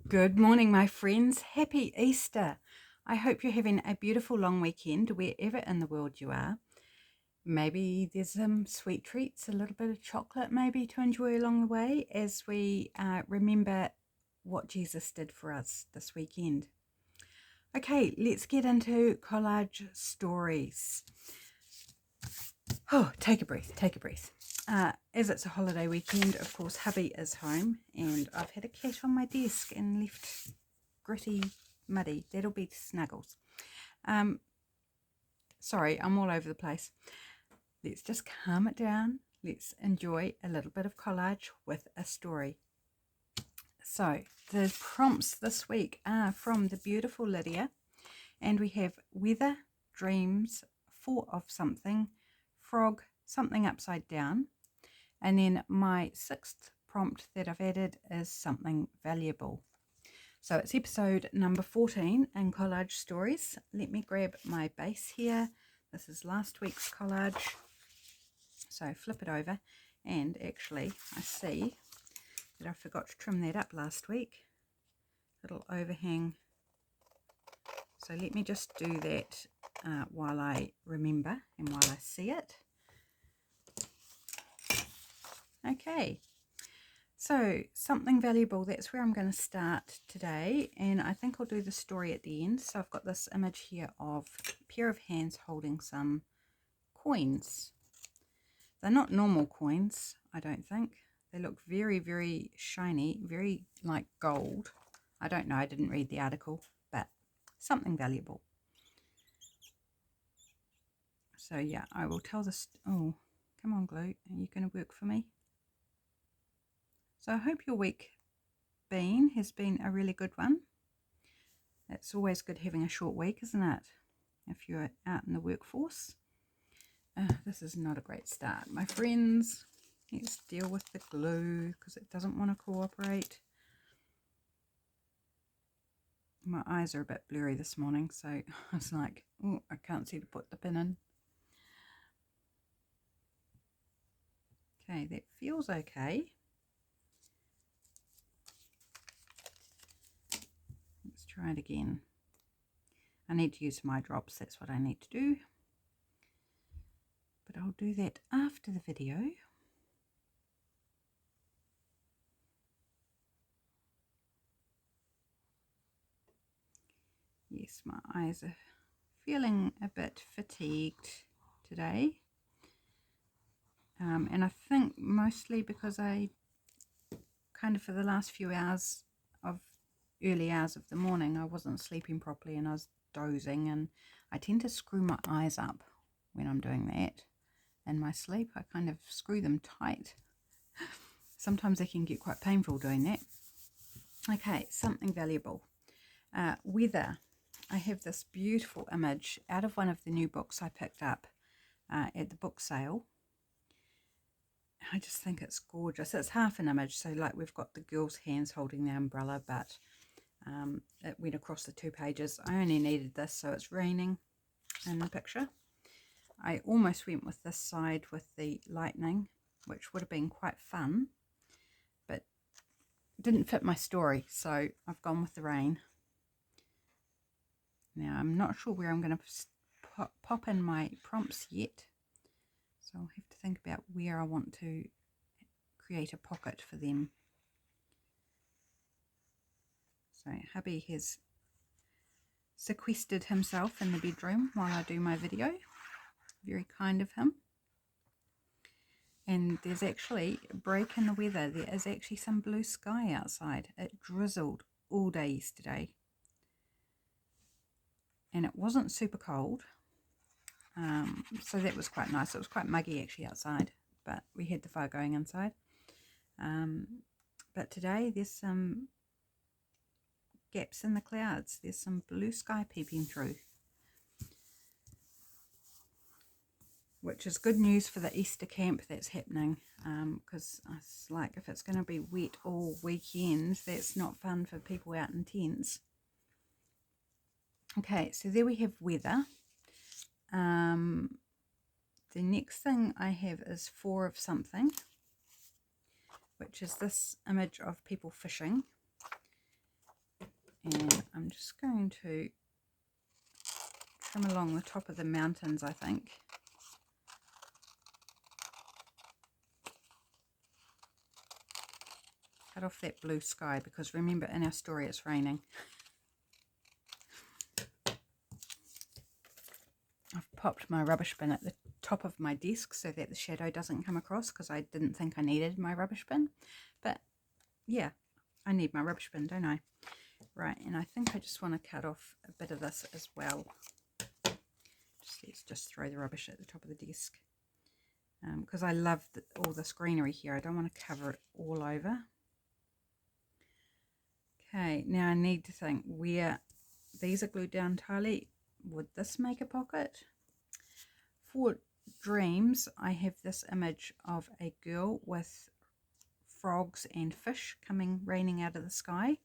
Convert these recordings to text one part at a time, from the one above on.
Good morning, my friends. Happy Easter. I hope you're having a beautiful long weekend wherever in the world you are. Maybe there's some sweet treats, a little bit of chocolate maybe to enjoy along the way as we remember what Jesus did for us this weekend. Okay, let's get into collage stories. Oh, take a breath, take a breath. As it's a holiday weekend, of course, hubby is home and I've had a cat on my desk and left gritty, muddy. That'll be Snuggles. Sorry, I'm all over the place. Let's just calm it down. Let's enjoy a little bit of collage with a story. So the prompts this week are from the beautiful Lydia, and we have weather, dreams, for of something, frog, something upside down, and then my sixth prompt that I've added is something valuable. So it's episode number 14 in Collage Stories. Let me grab my base here. This is last week's collage. So flip it over, and actually I see that I forgot to trim that up last week. Little overhang. So let me just do that while I remember and while I see it. Okay. So something valuable, that's where I'm going to start today, and I think I'll do the story at the end. So I've got this image here of a pair of hands holding some coins. They're not normal coins, I don't think. They look very, very shiny, very like gold. I don't know, I didn't read the article, but something valuable. So yeah, I will tell this. Oh, come on, Glue, are you going to work for me? So I hope your week has been a really good one. It's always good having a short week, isn't it? If you're out in the workforce. This is not a great start, my friends. Let's deal with the glue because it doesn't want to cooperate. My eyes are a bit blurry this morning, so I was like, oh, I can't see to put the pin in. Okay, that feels okay. Let's try it again. I need to use my drops, that's what I need to do. But I'll do that after the video. Yes, my eyes are feeling a bit fatigued today. And I think mostly because I kind of for the last few hours of early hours of the morning, I wasn't sleeping properly and I was dozing, and I tend to screw my eyes up when I'm doing that in my sleep. I kind of screw them tight. Sometimes they can get quite painful doing that. Okay, something valuable. Weather. I have this beautiful image out of one of the new books I picked up at the book sale. I just think it's gorgeous. It's half an image, so like we've got the girl's hands holding the umbrella, but it went across the 2 pages. I only needed this, so it's raining in the picture. I almost went with this side with the lightning, which would have been quite fun, but didn't fit my story, so I've gone with the rain. Now I'm not sure where I'm going to pop in my prompts yet, so I'll have to think about where I want to create a pocket for them. So hubby has sequestered himself in the bedroom while I do my video. Very kind of him. And there's actually a break in the weather. There is actually some blue sky outside. It drizzled all day yesterday. And it wasn't super cold. So that was quite nice. It was quite muggy actually outside, but we had the fire going inside. But today there's some gaps in the clouds. There's some blue sky peeping through, which is good news for the Easter camp that's happening, because it's like if it's going to be wet all weekend, that's not fun for people out in tents. Okay, so there we have weather. The next thing I have is for of something, which is this image of people fishing. And I'm just going to trim along the top of the mountains, I think. Cut off that blue sky, because remember, in our story it's raining. I've popped my rubbish bin at the top of my desk so that the shadow doesn't come across, because I didn't think I needed my rubbish bin. But yeah, I need my rubbish bin, don't I? Right, and I think I just want to cut off a bit of this as well. Let's just throw the rubbish at the top of the desk. Because I love all this greenery here. I don't want to cover it all over. Okay, now I need to think where these are glued down tightly. Would this make a pocket? For dreams, I have this image of a girl with frogs and fish raining out of the sky.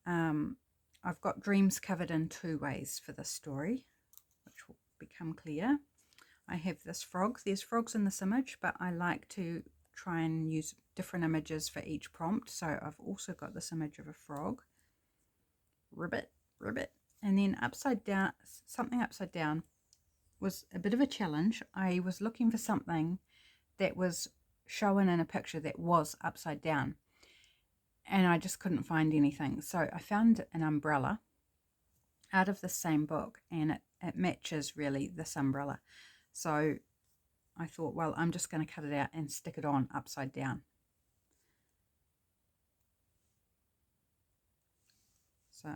I've got dreams covered in two ways for this story, which will become clear. I have this frog. There's frogs in this image, but I like to try and use different images for each prompt. So I've also got this image of a frog. Ribbit, ribbit. And then upside down, something upside down was a bit of a challenge. I was looking for something that was shown in a picture that was upside down, and I just couldn't find anything. So I found an umbrella out of the same book, and it matches really this umbrella. So I thought, well, I'm just going to cut it out and stick it on upside down. So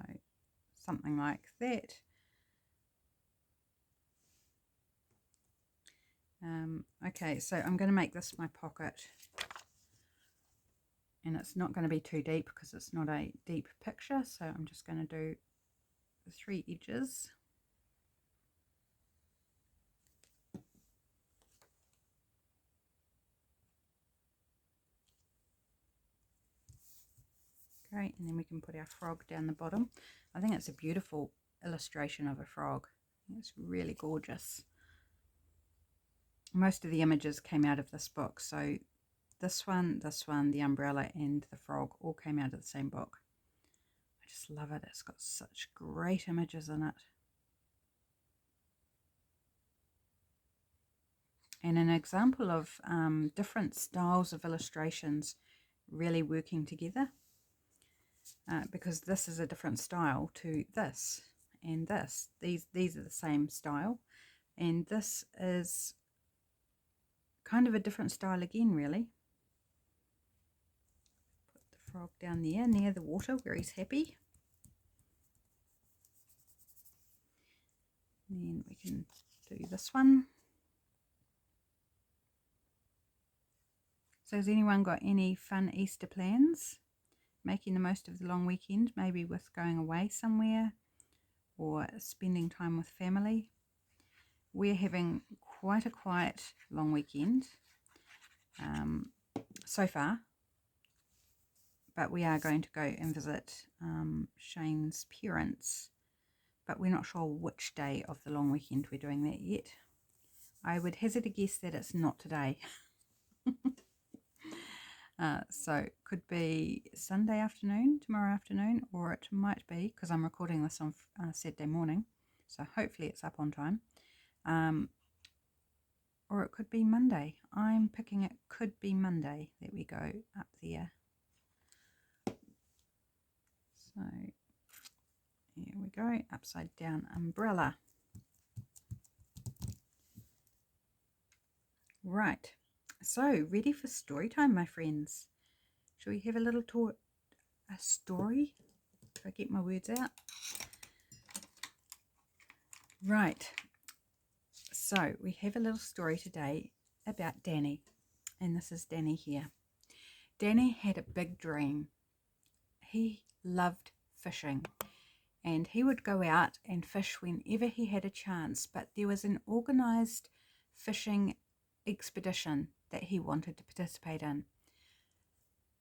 something like that. Okay, so I'm going to make this my pocket, and it's not going to be too deep because it's not a deep picture. So I'm just going to do the 3 edges. Great, and then we can put our frog down the bottom. I think it's a beautiful illustration of a frog. It's really gorgeous. Most of the images came out of this book, so this one, the umbrella, and the frog all came out of the same book. I just love it. It's got such great images in it. And an example of different styles of illustrations really working together. Because this is a different style to this and this. These are the same style, and this is kind of a different style again, really. Put the frog down there near the water where he's happy. And then we can do this one. So has anyone got any fun Easter plans? Making the most of the long weekend, maybe with going away somewhere or spending time with family. We're having quite a quiet long weekend so far, but we are going to go and visit Shane's parents, but we're not sure which day of the long weekend we're doing that yet. I would hazard a guess that it's not today. So could be Sunday afternoon, tomorrow afternoon, or it might be, because I'm recording this on Saturday morning, so hopefully it's up on time, or it could be Monday. I'm picking it could be Monday that we go up there. So here we go, upside down umbrella. Right, so ready for story time, my friends. Shall we have a little story? If I get my words out. Right, so we have a little story today about Danny, and this is Danny here. Danny had a big dream. He loved fishing, and he would go out and fish whenever he had a chance, but there was an organised fishing expedition that he wanted to participate in.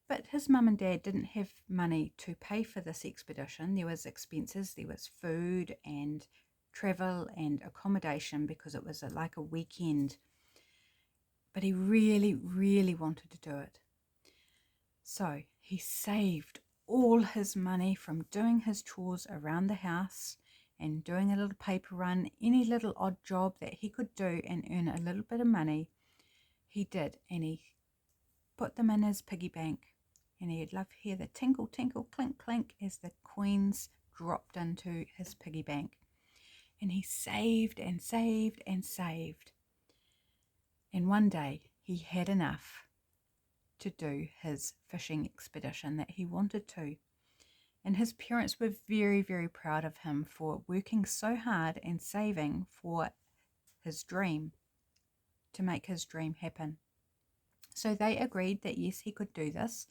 But his mum and dad didn't have money to pay for this expedition. There was expenses, there was food and travel and accommodation, because it was like a weekend. But he really, really wanted to do it. So he saved all his money from doing his chores around the house and doing a little paper run, any little odd job that he could do and earn a little bit of money, he did. And he put them in his piggy bank. And he'd love to hear the tinkle, tinkle, clink, clink as the coins dropped into his piggy bank. And he saved and saved and saved. And one day he had enough to do his fishing expedition that he wanted to. And his parents were very, very proud of him for working so hard and saving for his dream, to make his dream happen. So they agreed that yes, he could do this,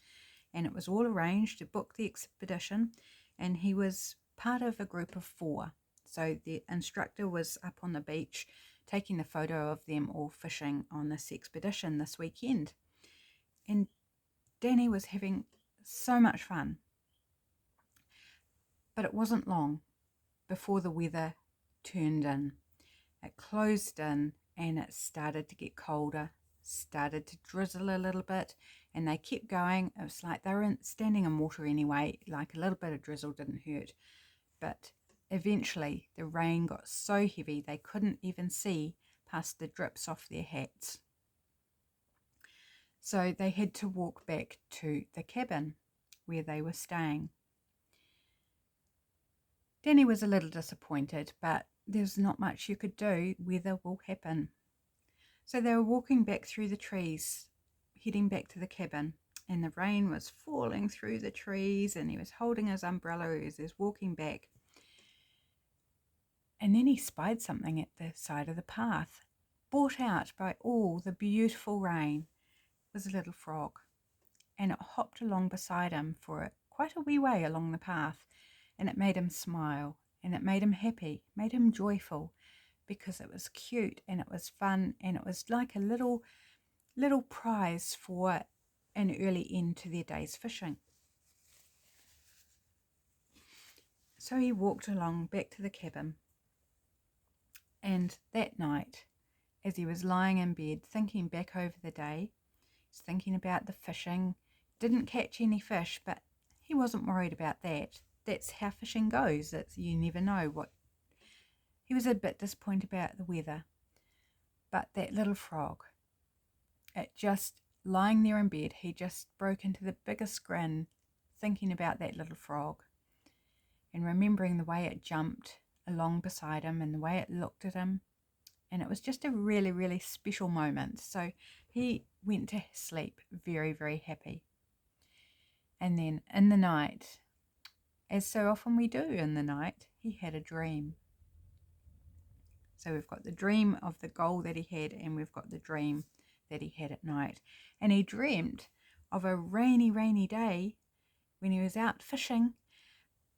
and it was all arranged to book the expedition, and he was part of a group of 4. So the instructor was up on the beach taking a photo of them all fishing on this expedition this weekend. And Danny was having so much fun. But it wasn't long before the weather turned in. It closed in and it started to get colder, started to drizzle a little bit, and they kept going. It was like they were standing in water anyway, like a little bit of drizzle didn't hurt. But eventually the rain got so heavy they couldn't even see past the drips off their hats. So they had to walk back to the cabin where they were staying. Danny was a little disappointed, but there's not much you could do. Weather will happen. So they were walking back through the trees, heading back to the cabin, and the rain was falling through the trees, and he was holding his umbrella as he was walking back. And then he spied something at the side of the path. Brought out by all the beautiful rain was a little frog, and it hopped along beside him for quite a wee way along the path. And it made him smile, and it made him happy, made him joyful, because it was cute and it was fun, and it was like a little prize for an early end to their day's fishing. So he walked along back to the cabin, and that night, as he was lying in bed thinking back over the day, he's thinking about the fishing. Didn't catch any fish, but he wasn't worried about that. That's how fishing goes. You never know what. He was a bit disappointed about the weather, but that little frog, it just lying there in bed, he just broke into the biggest grin thinking about that little frog and remembering the way it jumped along beside him and the way it looked at him. And it was just a really, really special moment. So he went to sleep very, very happy. And then in the night, as so often we do in the night, he had a dream. So we've got the dream of the goal that he had, and we've got the dream that he had at night. And he dreamt of a rainy, rainy day when he was out fishing,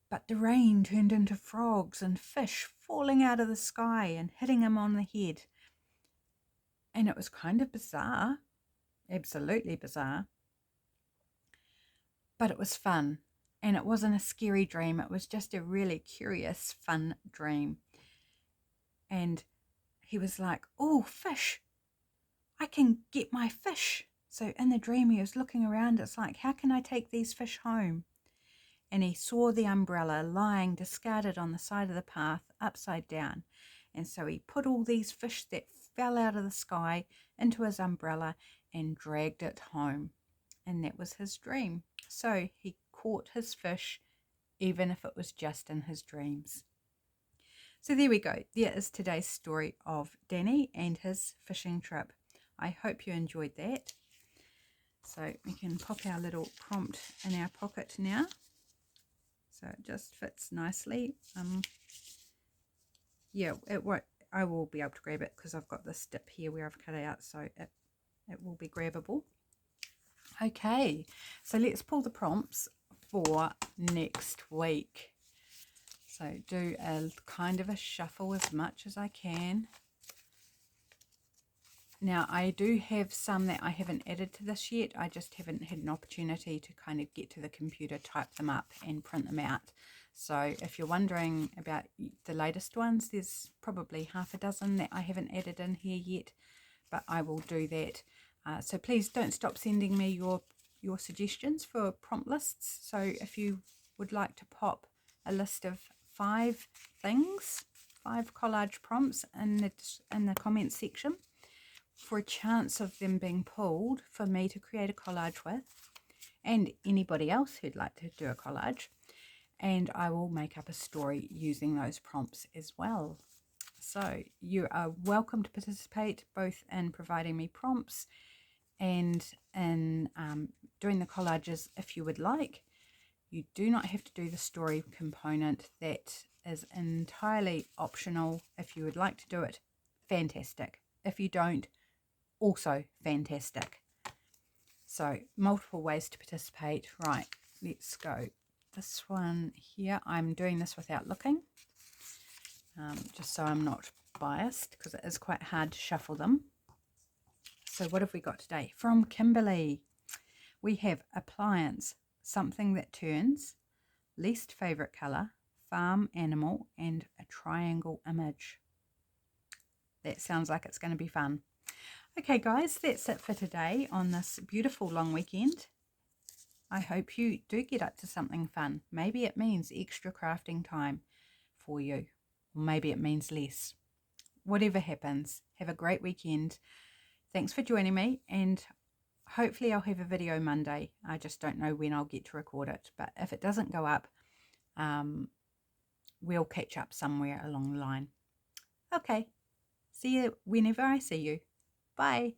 but the rain turned into frogs and fish falling out of the sky and hitting him on the head. And it was kind of bizarre, absolutely bizarre, but it was fun. And it wasn't a scary dream. It was just a really curious, fun dream. And he was like, oh, fish. I can get my fish. So in the dream, he was looking around. It's like, how can I take these fish home? And he saw the umbrella lying discarded on the side of the path, upside down. And so he put all these fish that fell out of the sky into his umbrella and dragged it home. And that was his dream. So he caught his fish, even if it was just in his dreams. So there we go. There is today's story of Danny and his fishing trip. I hope you enjoyed that. So we can pop our little prompt in our pocket now. So it just fits nicely. Yeah, it won't. I will be able to grab it because I've got this dip here where I've cut it out, so it will be grabbable. Okay, so let's pull the prompts for next week. So do a kind of a shuffle as much as I can. Now I do have some that I haven't added to this yet. I just haven't had an opportunity to kind of get to the computer, type them up and print them out. So if you're wondering about the latest ones, there's probably half a dozen that I haven't added in here yet, but I will do that. So please don't stop sending me your your suggestions for prompt lists. So if you would like to pop a list of 5 things, 5 collage prompts in the comments section for a chance of them being pulled for me to create a collage with, and anybody else who'd like to do a collage, and I will make up a story using those prompts as well. So you are welcome to participate both in providing me prompts and in doing the collages if you would like. You do not have to do the story component. That is entirely optional. If you would like to do it, fantastic. If you don't, also fantastic. So multiple ways to participate. Right, let's go. This one here, I'm doing this without looking, just so I'm not biased, because it is quite hard to shuffle them. So what have we got today? From Kimberly, we have appliance, something that turns, least favorite color, farm animal, and a triangle image. That sounds like it's going to be fun. Okay guys, that's it for today on this beautiful long weekend. I hope you do get up to something fun. Maybe it means extra crafting time for you, or maybe it means less. Whatever happens, have a great weekend. Thanks for joining me, and hopefully I'll have a video Monday. I just don't know when I'll get to record it, but if it doesn't go up, we'll catch up somewhere along the line. Okay, see you whenever I see you. Bye.